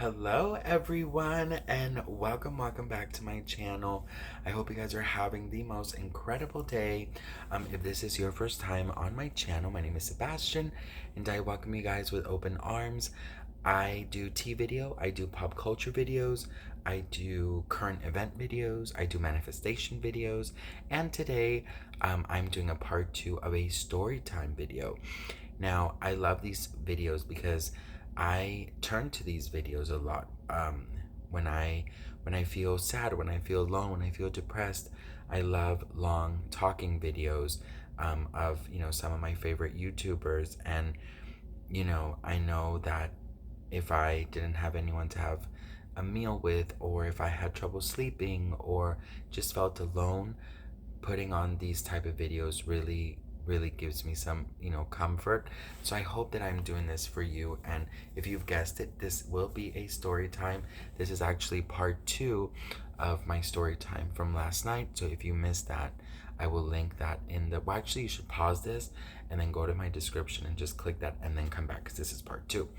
Hello everyone and welcome back to my channel. I hope you guys are having the most incredible day. If this is your first time on my channel, my name is Sebastian and I welcome you guys with open arms. I do tea video, I do pop culture videos, I do current event videos, I do manifestation videos, and today I'm doing a part 2 of a story time video. Now, I love these videos because I turn to these videos a lot. When I when I feel sad, when I feel alone, when I feel depressed, I love long talking videos of some of my favorite YouTubers, and I know that if I didn't have anyone to have a meal with, or if I had trouble sleeping, or just felt alone, putting on these type of videos really gives me some comfort. So I hope that I'm doing this for you, and if you've guessed it, this will be a story time. This is actually part 2 of my story time from last night, so if you missed that, I will link that in the well, actually you should pause this and then go to my description and just click that and then come back because this is part 2.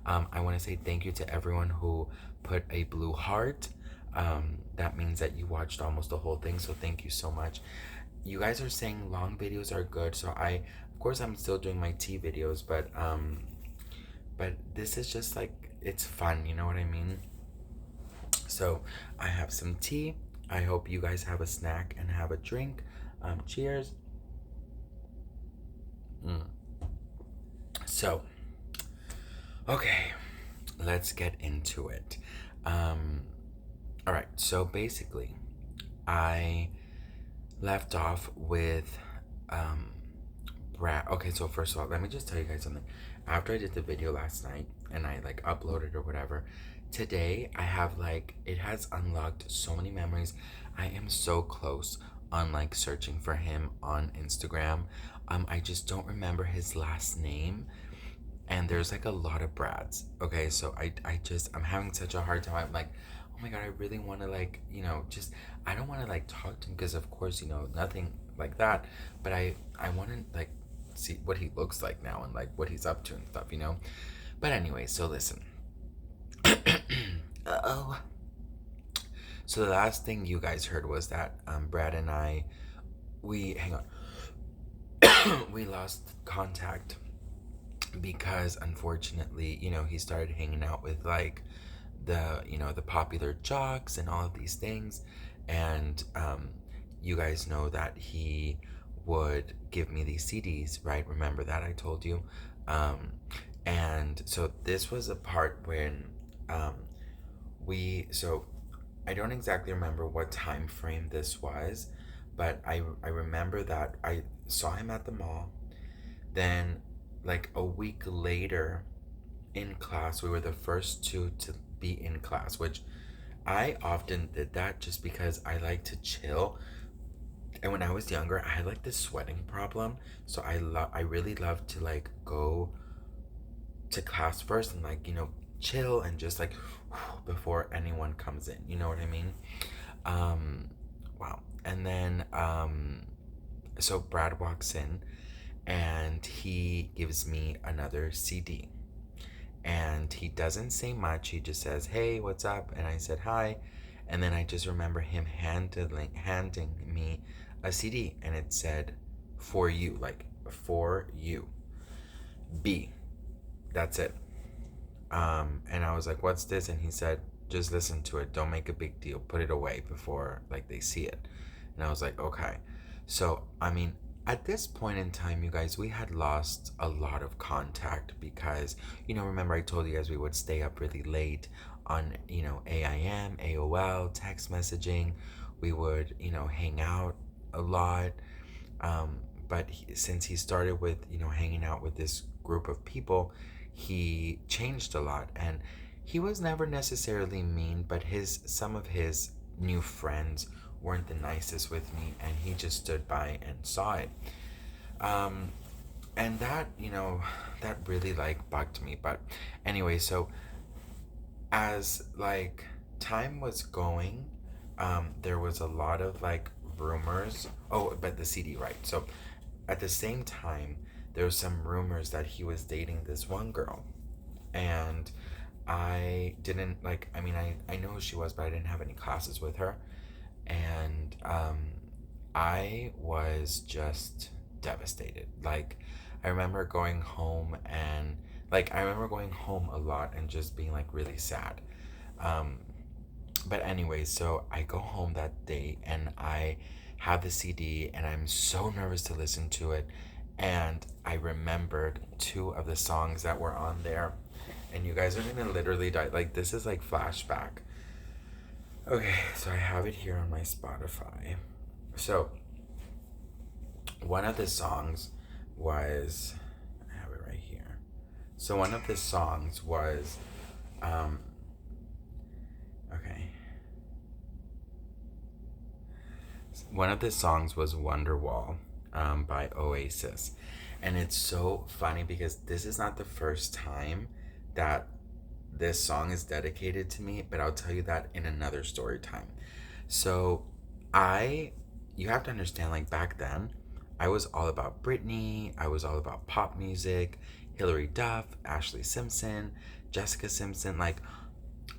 I want to say thank you to everyone who put a blue heart. That means that you watched almost the whole thing, so thank you so much. You guys are saying long videos are good, so of course I'm still doing my tea videos, but this is just like, it's fun, you know what I mean? So I have some tea. I hope you guys have a snack and have a drink. Cheers. So okay, let's get into it. All right, so basically I left off with Brad. Okay, so first of all, let me just tell you guys something. After I did the video last night and I like uploaded or whatever, today I have like, it has unlocked so many memories. I am so close on like searching for him on Instagram. I just don't remember his last name, and there's like a lot of Brads. Okay, so I'm having such a hard time. I'm like, oh my god, I really want to like, just, I don't want to like talk to him because of course, nothing like that, but I want to like see what he looks like now and like what he's up to and stuff. But anyway, so listen. Uh-oh. So the last thing you guys heard was that Brad and I, we hang on, we lost contact because unfortunately, he started hanging out with like the popular jocks and all of these things, and you guys know that he would give me these CDs, right? Remember that I told you. And so this was a part when um, so I don't exactly remember what time frame this was, but I remember that I saw him at the mall. Then, like a week later, in class, we were the first two to be in class, which I often did that just because I like to chill. And when I was younger, I had like this sweating problem, so I really love to like go to class first and like chill and just like before anyone comes in. You know what I mean? Wow. And then so Brad walks in and he gives me another CD. And he doesn't say much. He just says, "Hey, what's up?" And I said, "Hi." And then I just remember him handing me a CD, and it said, "For you," like "For you." B. That's it. And I was like, "What's this?" And he said, "Just listen to it. Don't make a big deal. Put it away before like they see it." And I was like, "Okay." So I mean, at this point in time, you guys, we had lost a lot of contact because, remember I told you guys we would stay up really late on, AIM, AOL, text messaging. We would, hang out a lot. But since he started with, hanging out with this group of people, he changed a lot. And he was never necessarily mean, but some of his new friends weren't the nicest with me, and he just stood by and saw it. Um, and that, that really like bugged me. But anyway, so as like time was going, there was a lot of like rumors. Oh, but the CD, right? So at the same time, there was some rumors that he was dating this one girl, and I didn't like, I mean, I know who she was, but I didn't have any classes with her. And I was just devastated. Like, I remember going home and, like, I remember going home a lot and just being like really sad. Um, but anyway, so I go home that day and I have the CD and I'm so nervous to listen to it. And I remembered two of the songs that were on there. And you guys are gonna literally die. Like, this is like flashback. Okay, so I have it here on my Spotify. So, one of the songs was, I have it right here. So, one of the songs was, um, okay, one of the songs was Wonderwall by Oasis. And it's so funny because this is not the first time that this song is dedicated to me, but I'll tell you that in another story time. So, I, you have to understand, like back then, I was all about Britney, I was all about pop music, Hilary Duff, Ashley Simpson, Jessica Simpson, like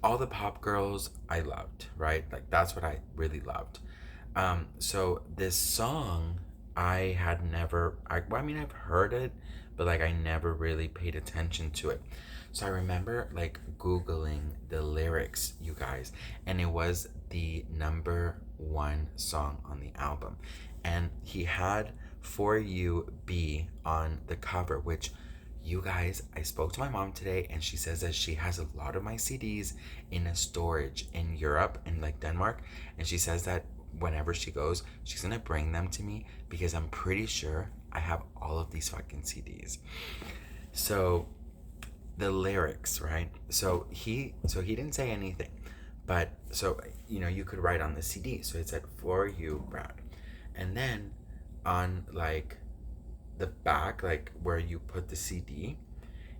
all the pop girls I loved, right? Like that's what I really loved. So this song I had never, well, I mean, I've heard it, but like I never really paid attention to it. So I remember like Googling the lyrics, you guys, and it was the number one song on the album. And he had For You Be on the cover, which you guys, I spoke to my mom today and she says that she has a lot of my CDs in a storage in Europe, in like Denmark. And she says that whenever she goes, she's gonna bring them to me because I'm pretty sure I have all of these fucking CDs. So the lyrics, right? So he didn't say anything, but so you could write on the CD. So it said for you, Brad, and then on like the back, like where you put the CD,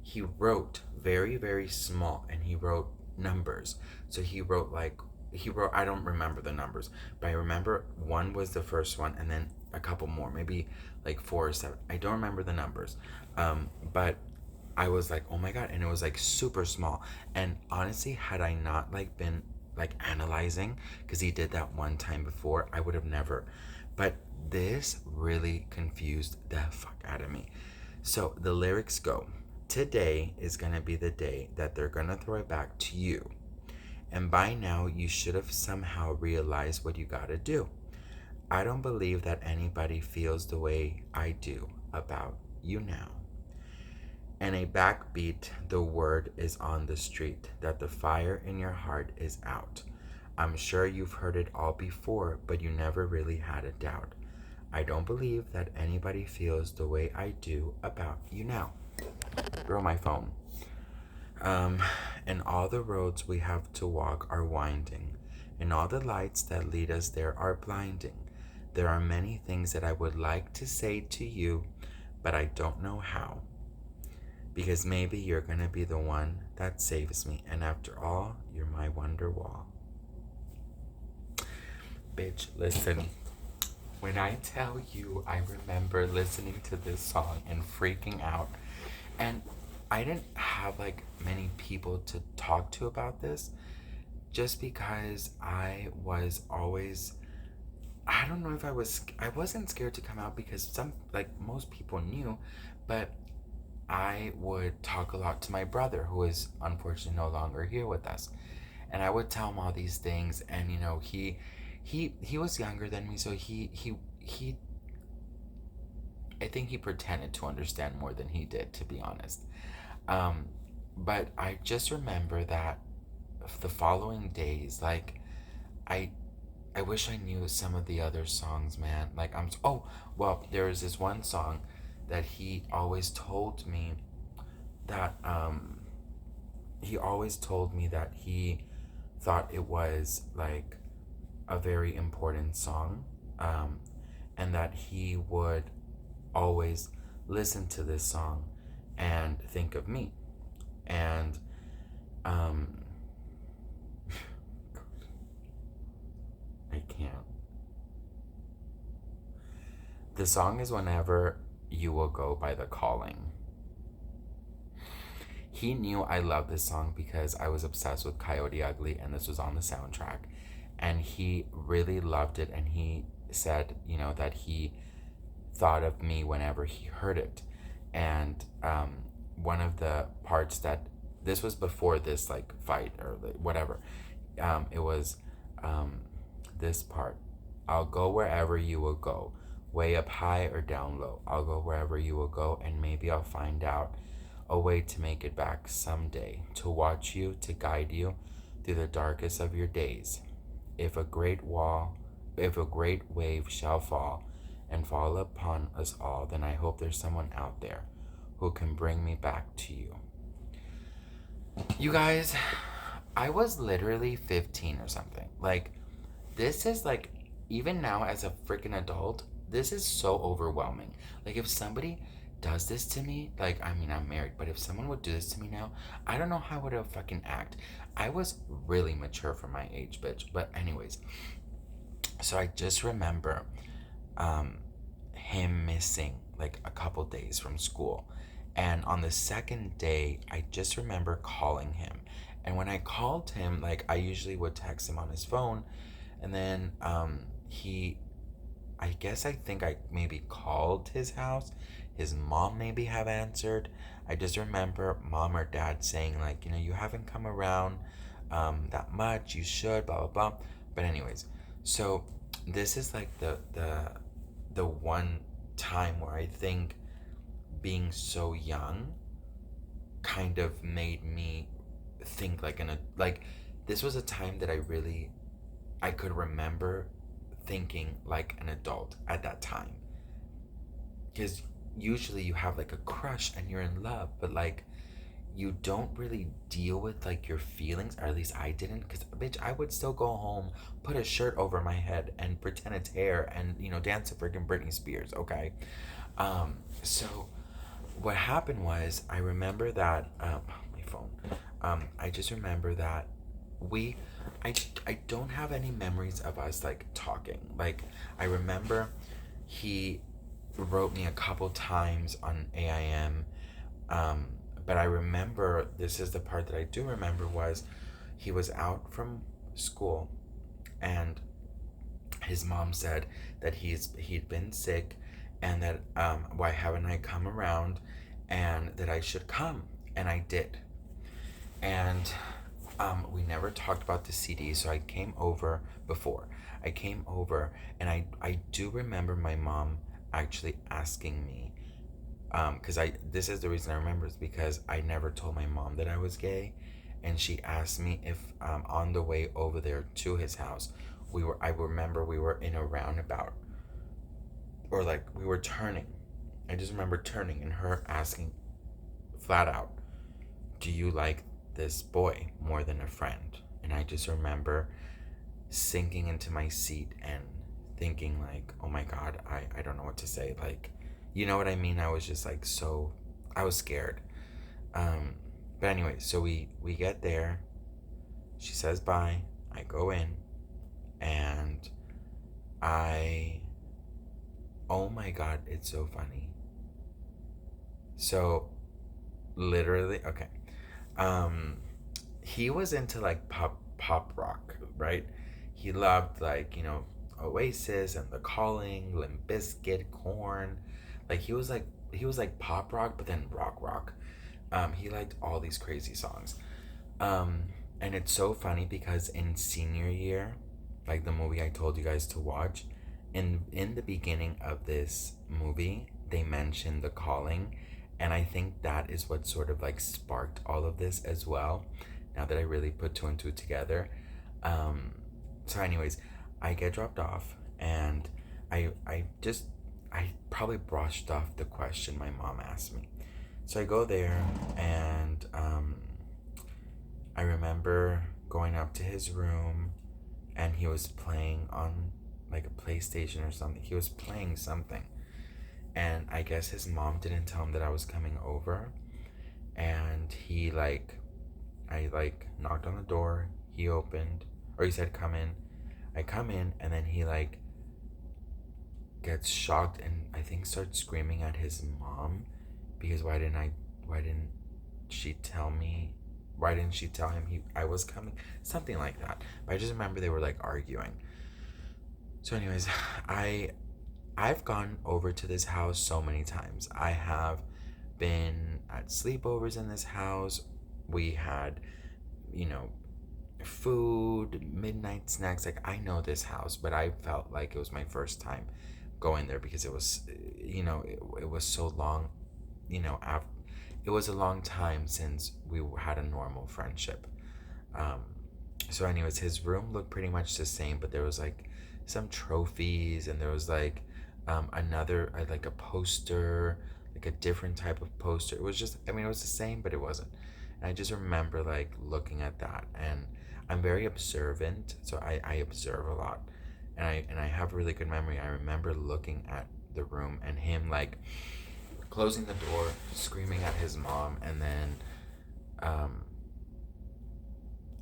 he wrote very, very small and he wrote numbers. So he wrote, I don't remember the numbers, but I remember one was the first one and then a couple more, maybe like four or seven. I don't remember the numbers. But I was like, oh my God. And it was like super small. And honestly, had I not like been like analyzing, because he did that one time before, I would have never. But this really confused the fuck out of me. So the lyrics go, today is gonna be the day that they're gonna throw it back to you. And by now, you should have somehow realized what you gotta do. I don't believe that anybody feels the way I do about you now. And a backbeat, the word is on the street that the fire in your heart is out. I'm sure you've heard it all before, but you never really had a doubt. I don't believe that anybody feels the way I do about you now. Throw my phone. Um, and all the roads we have to walk are winding, and all the lights that lead us there are blinding. There are many things that I would like to say to you, but I don't know how. Because maybe you're gonna be the one that saves me, and after all, you're my wonder wall. Bitch, listen. When I tell you, I remember listening to this song and freaking out. And I didn't have like many people to talk to about this just because I was always, I don't know if I wasn't scared to come out because some, like most people knew, but I would talk a lot to my brother who is unfortunately no longer here with us. And I would tell him all these things, and he was younger than me, so he I think he pretended to understand more than he did, to be honest. Um, but I just remember that the following days, like I I wish I knew some of the other songs, man. Like oh, well, there was this one song that that he always told me that he thought it was like a very important song, and that he would always listen to this song and think of me. And um, I can't. The song is Whenever You Will Go by The Calling. he knew I loved this song because I was obsessed with Coyote Ugly and this was on the soundtrack. And he really loved it, and he said, that he thought of me whenever he heard it. And one of the parts that this was before this like fight or like, whatever, it was um, this part. I'll go wherever you will go, way up high or down low. I'll go wherever you will go, and maybe I'll find out a way to make it back someday, to watch you, to guide you through the darkest of your days. If a great wall, if a great wave shall fall and fall upon us all, then I hope there's someone out there who can bring me back to you. You guys, I was literally 15 or something. Like, this is like, even now as a freaking adult, this is so overwhelming. Like, if somebody does this to me, like, I mean, I'm married, but if someone would do this to me now, I don't know how I would fucking act. I was really mature for my age, bitch. But, anyways, so I just remember him missing like a couple days from school. And on the second day, I just remember calling him. And when I called him, like I usually would text him on his phone. And then I guess I think I maybe called his house. His mom maybe have answered. I just remember mom or dad saying like, you haven't come around that much. You should, blah blah blah. But anyways, so this is like the one time where I think being so young kind of made me think like like this was a time that I could remember thinking like an adult at that time. Because usually you have like a crush and you're in love, but like you don't really deal with like your feelings, or at least I didn't. Because bitch, I would still go home, put a shirt over my head and pretend it's hair and dance to freaking Britney Spears. Okay. So what happened was, I remember that my phone, I just remember that we I don't have any memories of us like talking. Like I remember he wrote me a couple times on AIM. But I remember, this is the part that I do remember, was he was out from school, and his mom said that he'd been sick, and that why haven't I come around, and that I should come, and I did. And we never talked about the CD, so I came over before. I came over, and I do remember my mom actually asking me, because this is the reason I remember, is because I never told my mom that I was gay, and she asked me if on the way over there to his house, I remember we were in a roundabout, or like we were turning. I just remember turning and her asking flat out, do you like this boy more than a friend? And I just remember sinking into my seat and thinking like, oh my god, I don't know what to say. Like, you know what I mean? I was just like, so I was scared. But anyway, so we get there. She says bye. I go in, and oh my god, it's so funny. So literally, okay. He was into like pop rock, right? He loved like, Oasis and The Calling, Limp Bizkit, Korn. Like he was like pop rock, but then rock. He liked all these crazy songs. Um, and it's so funny because in senior year, like the movie I told you guys to watch, in the beginning of this movie, they mentioned The Calling, and I think that is what sort of like sparked all of this as well. Now that I really put two and two together. Um, so anyways, I get dropped off, and I probably brushed off the question my mom asked me. So I go there, and I remember going up to his room, and he was playing on like a PlayStation or something. He was playing something, and I guess his mom didn't tell him that I was coming over, and I like knocked on the door. He opened, or he said, "Come in." I come in, and then he like gets shocked and I think starts screaming at his mom because why didn't she tell me? Why didn't she tell him I was coming? Something like that. But I just remember they were like arguing. So, anyways, I I've gone over to this house so many times. I have been at sleepovers in this house. We had, you know, food, midnight snacks. Like, I know this house, but I felt like it was my first time going there because it was, it was so long, after, it was a long time since we had a normal friendship. Um, so, anyways, his room looked pretty much the same, but there was like some trophies, and there was like another, like a poster, like a different type of poster. It was just, I mean, it was the same, but it wasn't. And I just remember like looking at that, and I'm very observant, so I observe a lot, and I have a really good memory. I remember looking at the room and him like closing the door, screaming at his mom, and then um,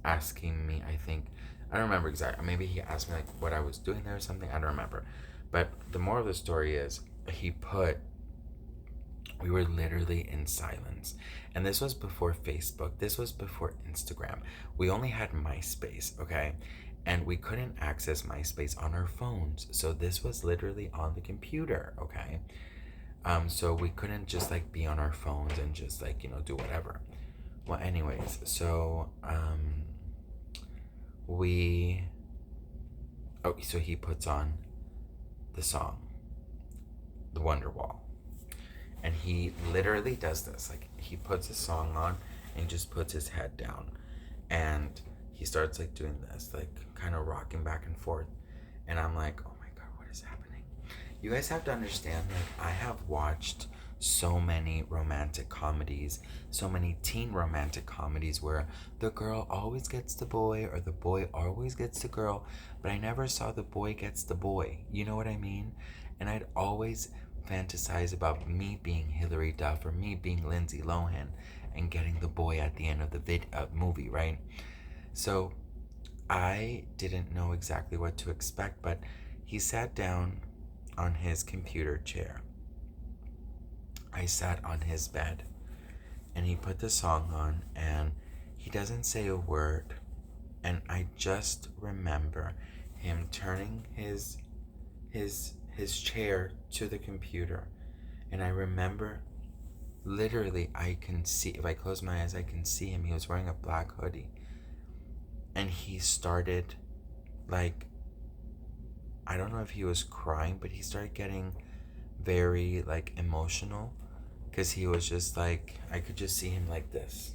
asking me, I think, I don't remember exactly. Maybe he asked me like what I was doing there or something. I don't remember. But the moral of the story is he put, we were literally in silence. And this was before Facebook. This was before Instagram. We only had MySpace, okay? And we couldn't access MySpace on our phones. So this was literally on the computer, okay? So we couldn't just like be on our phones and just like, do whatever. Well, anyways, so we so he puts on the song, The Wonderwall. And he literally does this. Like, he puts a song on and just puts his head down. And he starts like doing this, like kind of rocking back and forth. And I'm like, oh my God, what is happening? You guys have to understand, like, I have watched so many romantic comedies, so many teen romantic comedies where the girl always gets the boy or the boy always gets the girl, but I never saw the boy gets the boy. You know what I mean? And I'd always fantasize about me being Hilary Duff or me being Lindsay Lohan and getting the boy at the end of the movie, right? So I didn't know exactly what to expect, but he sat down on his computer chair. I sat on his bed, and he put the song on, and he doesn't say a word. And I just remember him turning his chair to the computer, and I remember literally, I can see, if I close my eyes, I can see him. He was wearing a black hoodie, and he started like, I don't know if he was crying, but he started getting very like emotional, because he was just like, I could just see him like this.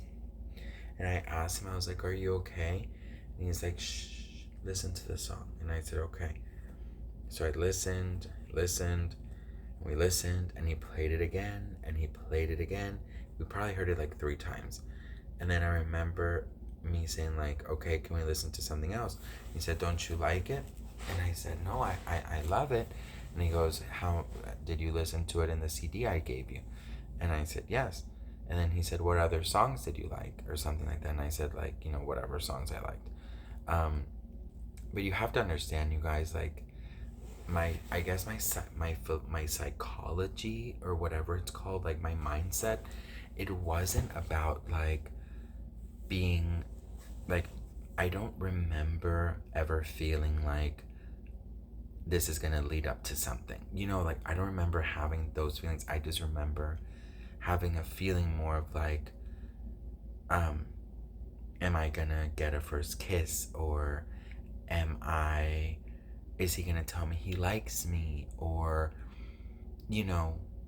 And I asked him, I was like, are you okay? And he's like, shh, listen to the song. And I said, okay. So I listened, and we listened, and he played it again, and he played it again. We probably heard it like 3 times. And then I remember me saying like, okay, can we listen to something else? He said, don't you like it? And I said, no, I love it. And he goes, how did you listen to it in the CD I gave you? And I said, yes. And then he said, what other songs did you like? Or something like that. And I said, like, whatever songs I liked. But you have to understand, you guys, like, I guess my psychology, or whatever it's called, like my mindset, it wasn't about like being like, I don't remember ever feeling like this is gonna lead up to something. Like, I don't remember having those feelings. I just remember having a feeling more of like, am I gonna get a first kiss, or is he gonna tell me he likes me, or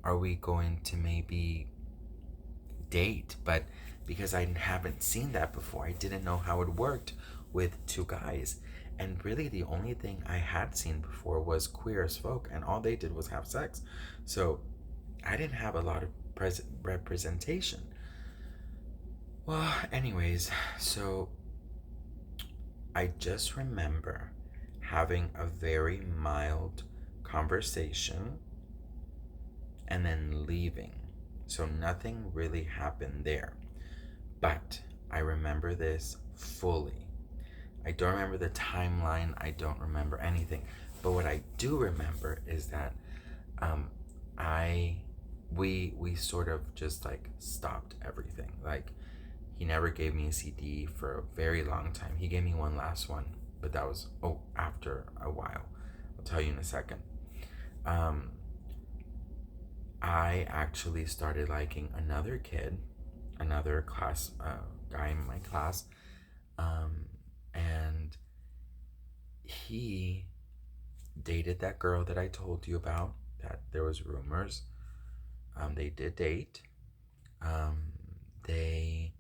are we going to maybe date? But because I haven't seen that before, I didn't know how it worked with 2 guys. And really, the only thing I had seen before was Queer as Folk, and all they did was have sex. So I didn't have a lot of representation. Well, anyways, so I just remember having a very mild conversation and then leaving. So nothing really happened there. But I remember this fully. I don't remember the timeline. I don't remember anything. But what I do remember is that I we sort of just like stopped everything. Like he never gave me a CD for a very long time. He gave me one last one, but that was after a while. I'll tell you in a second. Um, I actually started liking another kid, another class guy in my class, um, and he dated that girl that I told you about. That there was rumors. They did date. Um, they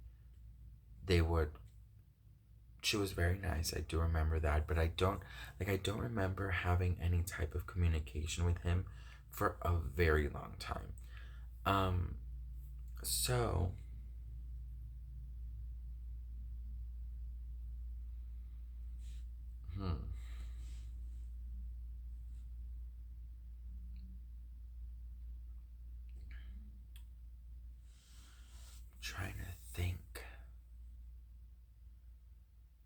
they would. She was very nice. I do remember that, but I don't remember having any type of communication with him for a very long time. Um, so hmm, trying to think.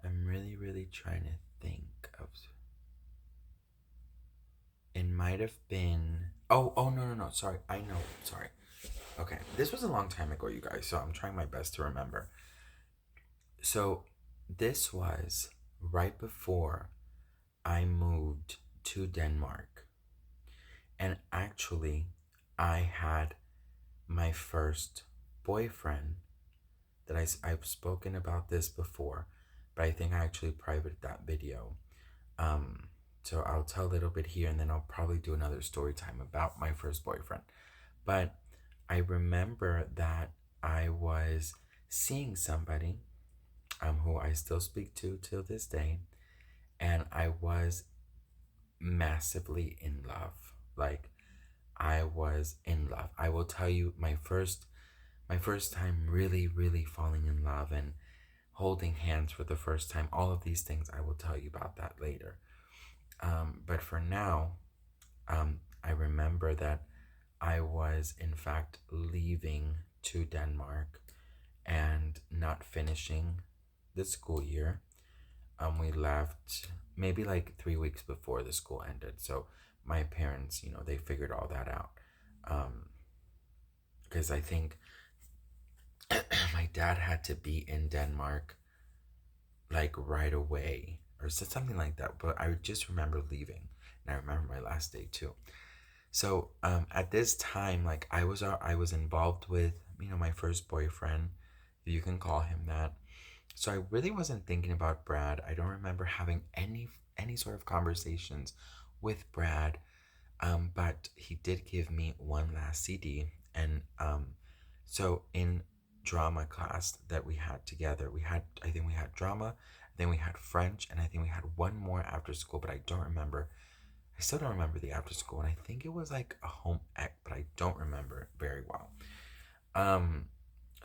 I'm really trying to think of. It might have been. Oh no. Sorry, I know. Sorry. Okay, this was a long time ago, you guys. So I'm trying my best to remember. So this was right before I moved to Denmark, and actually, I had my first boyfriend that I've spoken about this before, but I think I actually privated that video. Um, so I'll tell a little bit here and then I'll probably do another story time about my first boyfriend. But I remember that I was seeing somebody who I still speak to till this day, and I was massively in love. Like I was in love. I will tell you my first time really falling in love and holding hands for the first time. All of these things I will tell you about that later. But for now, I remember that I was in fact leaving to Denmark and not finishing the school year. We left maybe like 3 weeks before the school ended. So my parents, they figured all that out. Because I think my dad had to be in Denmark like right away or something like that. But I just remember leaving, and I remember my last day too. So at this time, like I was involved with my first boyfriend, if you can call him that. So I really wasn't thinking about Brad. I don't remember having any sort of conversations with Brad. But he did give me one last CD, and so in drama class that we had together, I think we had drama, then we had French, and I think we had one more after school, but I don't remember. I still don't remember the after school, and I think it was like a home ec, but I don't remember it very well. Um,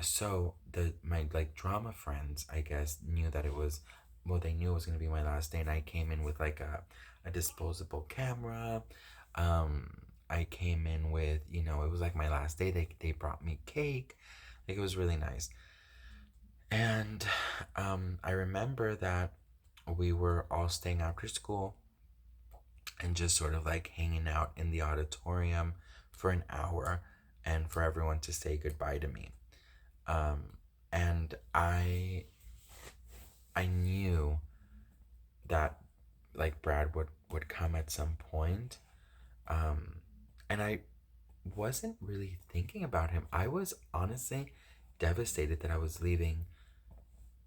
so the my like drama friends, I guess, knew that it was well, they knew it was gonna be my last day, and I came in with like a disposable camera. I came in with, it was like my last day. They brought me cake. Like it was really nice. And I remember that we were all staying after school and just sort of like hanging out in the auditorium for an hour and for everyone to say goodbye to me. And I knew that like Brad would come at some point. Um, and I wasn't really thinking about him. I was honestly devastated that I was leaving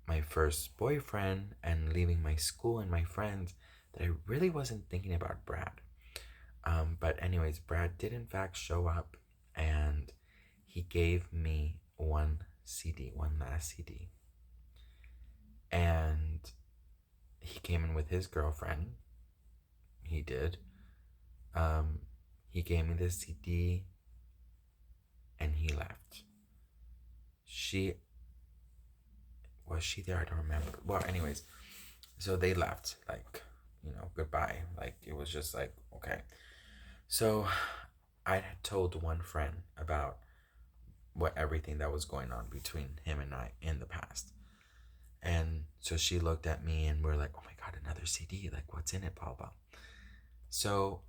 my first boyfriend and leaving my school and my friends, that I really wasn't thinking about Brad. But anyways, Brad did in fact show up, and he gave me one CD, one last CD. And he came in with his girlfriend. He did. Um, he gave me the CD and he left. She was she there? I don't remember. Well, anyways, so they left, like, goodbye. Like it was just like, okay. So I had told one friend about what everything that was going on between him and I in the past. And so she looked at me and we're like, oh my God, another CD. Like, what's in it? Blah, blah. So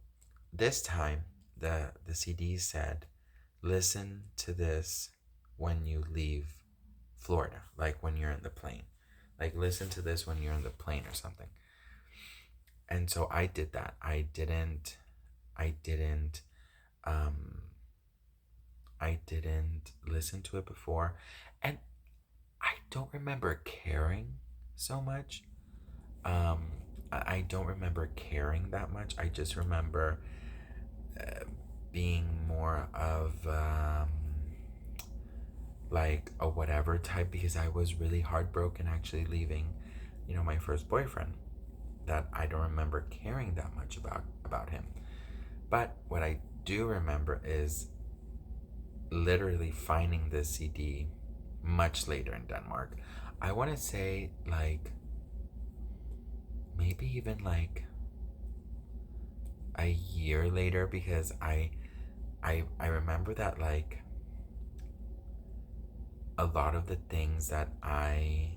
this time, the CD said, listen to this when you leave Florida, like when you're in the plane. Like, listen to this when you're in the plane or something. And so I did that. Um, I didn't listen to it before. And I don't remember caring so much. Um, I don't remember caring that much. I just remember uh, being more of like a whatever type, because I was really heartbroken actually leaving, my first boyfriend. That I don't remember caring that much about him. But what I do remember is literally finding this CD much later in Denmark. I want to say like maybe even like a year later, because I remember that like a lot of the things that I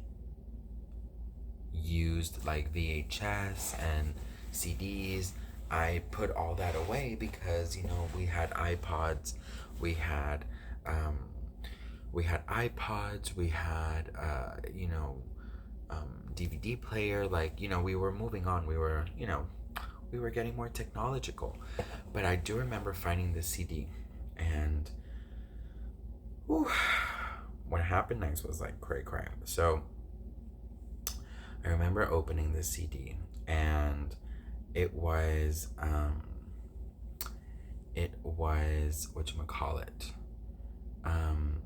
used, like VHS and CDs, I put all that away because we had iPods, we had um, iPods, we had DVD player. Like we were moving on. We were getting more technological. But I do remember finding this CD, and whew, what happened next was like cray cray. So I remember opening the CD, and it was whatchamacallit. Um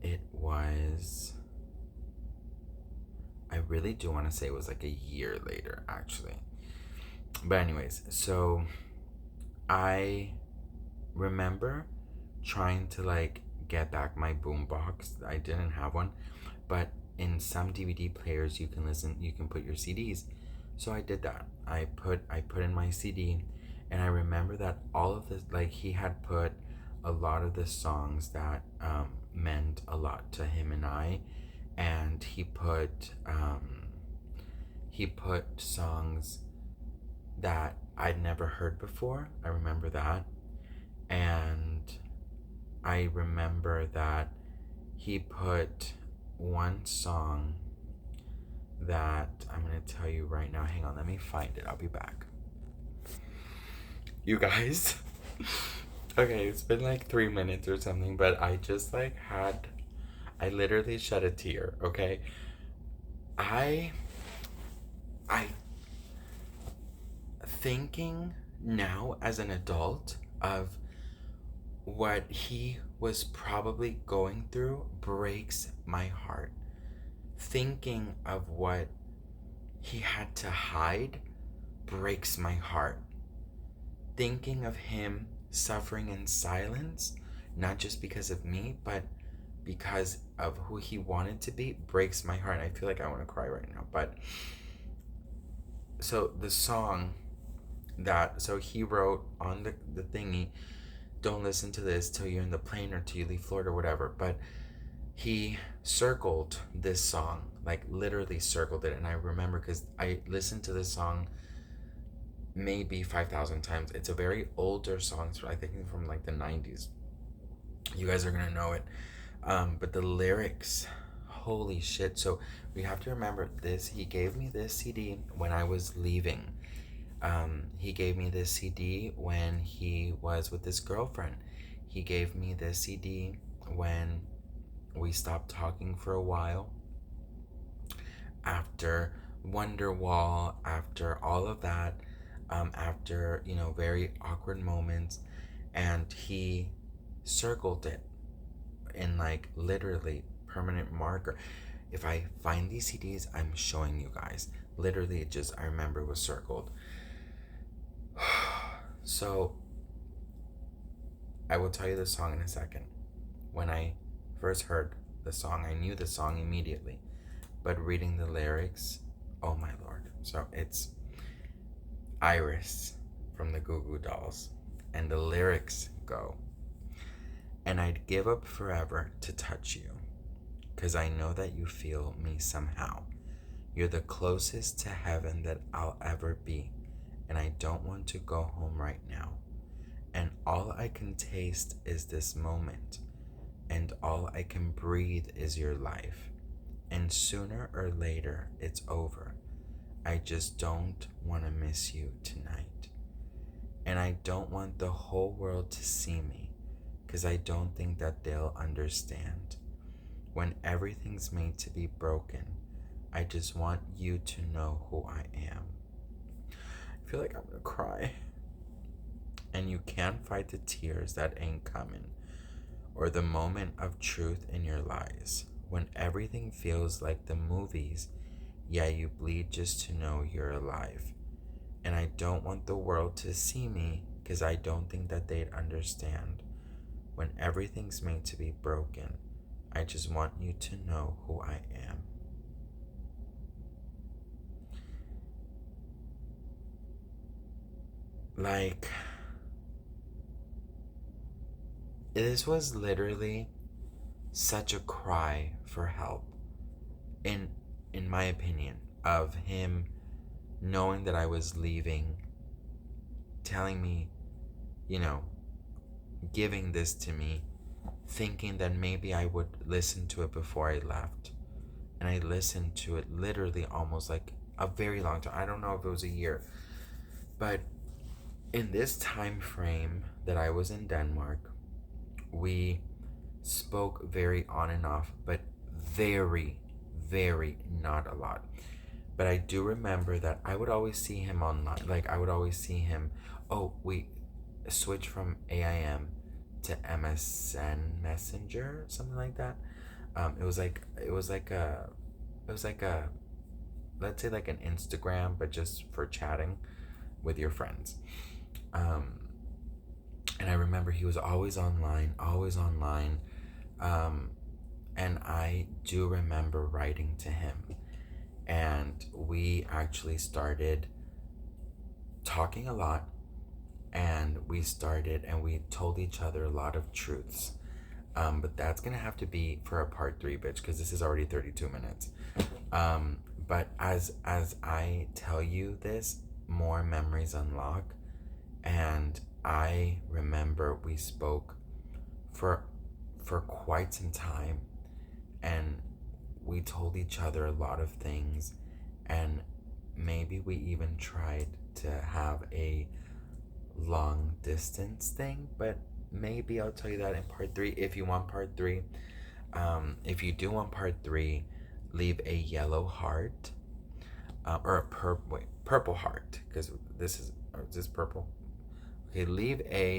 it was I really do want to say it was like a year later actually. But anyways, so I remember trying to like get back my boombox. I didn't have one, but in some DVD players you can put your CDs. So I did that. I put in my CD, and I remember that all of this, like, he had put a lot of the songs that meant a lot to him and I, and he put songs that I'd never heard before. I remember that. And I remember that he put one song that I'm going to tell you right now. Hang on, let me find it. I'll be back. You guys. Okay, it's been like 3 minutes or something, but I just like I literally shed a tear, okay? I thinking now as an adult of what he was probably going through breaks my heart. Thinking of what he had to hide breaks my heart. Thinking of him suffering in silence, not just because of me, but because of who he wanted to be, breaks my heart. I feel like I want to cry right now. But so the song so he wrote on the thingy, don't listen to this till you're in the plane or till you leave Florida or whatever. But he circled this song, like literally circled it. And I remember because I listened to this song maybe 5,000 times. It's a very older song. So I think from like the 90s. You guys are going to know it. But the lyrics, holy shit. So we have to remember this. He gave me this CD when I was leaving. He gave me this CD when he was with his girlfriend. He gave me this CD when we stopped talking for a while. After Wonderwall, after all of that, after, very awkward moments. And he circled it in like literally permanent marker. If I find these CDs, I'm showing you guys. Literally, I remember it was circled. So I will tell you the song in a second. When I first heard the song, I knew the song immediately. But reading the lyrics, oh my lord. So it's Iris from the Goo Goo Dolls. And the lyrics go, and I'd give up forever to touch you, 'cause I know that you feel me somehow. You're the closest to heaven that I'll ever be, and I don't want to go home right now. And all I can taste is this moment. And all I can breathe is your life. And sooner or later, it's over. I just don't want to miss you tonight. And I don't want the whole world to see me, because I don't think that they'll understand. When everything's made to be broken, I just want you to know who I am. I feel like I'm gonna cry. And you can't fight the tears that ain't coming, or the moment of truth in your lies. When everything feels like the movies, yeah, you bleed just to know you're alive. And I don't want the world to see me, because I don't think that they'd understand. When everything's made to be broken, I just want you to know who I am. Like, this was literally such a cry for help, in in my opinion, of him knowing that I was leaving, telling me, you know, giving this to me, thinking that maybe I would listen to it before I left. And I listened to it literally almost like a very long time. I don't know if it was a year, but in this time frame that I was in Denmark, we spoke very on and off, but very, very not a lot. But I do remember that I would always see him online. Like, I would always see him. Oh, we switched from AIM to MSN Messenger, something like that. It was like a let's say like an Instagram, but just for chatting with your friends. Um, and I remember he was always online, always online. Um, and I do remember writing to him, and we actually started talking a lot, and we told each other a lot of truths. But that's gonna have to be for a part 3, bitch, because this is already 32 minutes. But as I tell you this, more memories unlock, and I remember we spoke for quite some time, and we told each other a lot of things, and maybe we even tried to have a long distance thing, but maybe I'll tell you that in part 3 if you want part 3. If you do want part 3, leave a yellow heart, or a purple heart, because this is purple. Okay, leave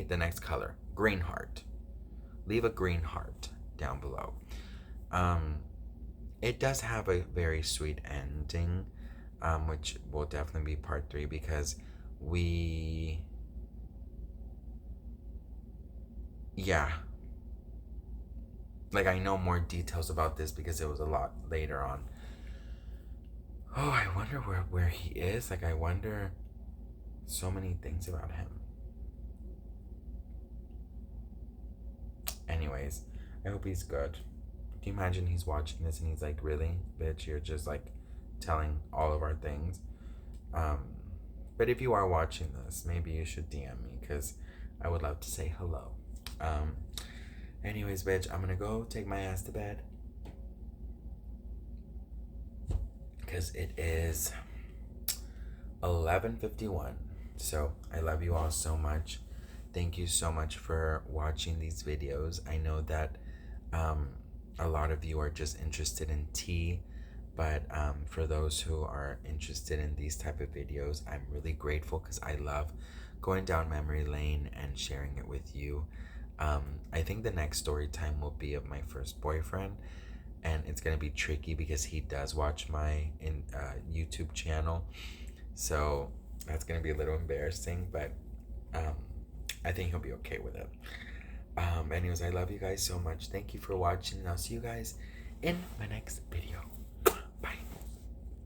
the next color, green heart. Leave a green heart down below. It does have a very sweet ending, which will definitely be part 3, because yeah, like, I know more details about this because it was a lot later on. Oh, I wonder where he is. Like, I wonder so many things about him. Anyways, I hope he's good. Can you imagine he's watching this and he's like, really, bitch, you're just like telling all of our things. But if you are watching this, maybe you should DM me, because I would love to say hello. Anyways, bitch, I'm gonna go take my ass to bed, because it is 11:51. So I love you all so much. Thank you so much for watching these videos. I know that a lot of you are just interested in tea, but for those who are interested in these type of videos, I'm really grateful, because I love going down memory lane and sharing it with you. I think the next story time will be of my first boyfriend, and it's gonna be tricky because he does watch my YouTube channel, so that's gonna be a little embarrassing, but I think he'll be okay with it. Anyways, I love you guys so much. Thank you for watching, and I'll see you guys in my next video.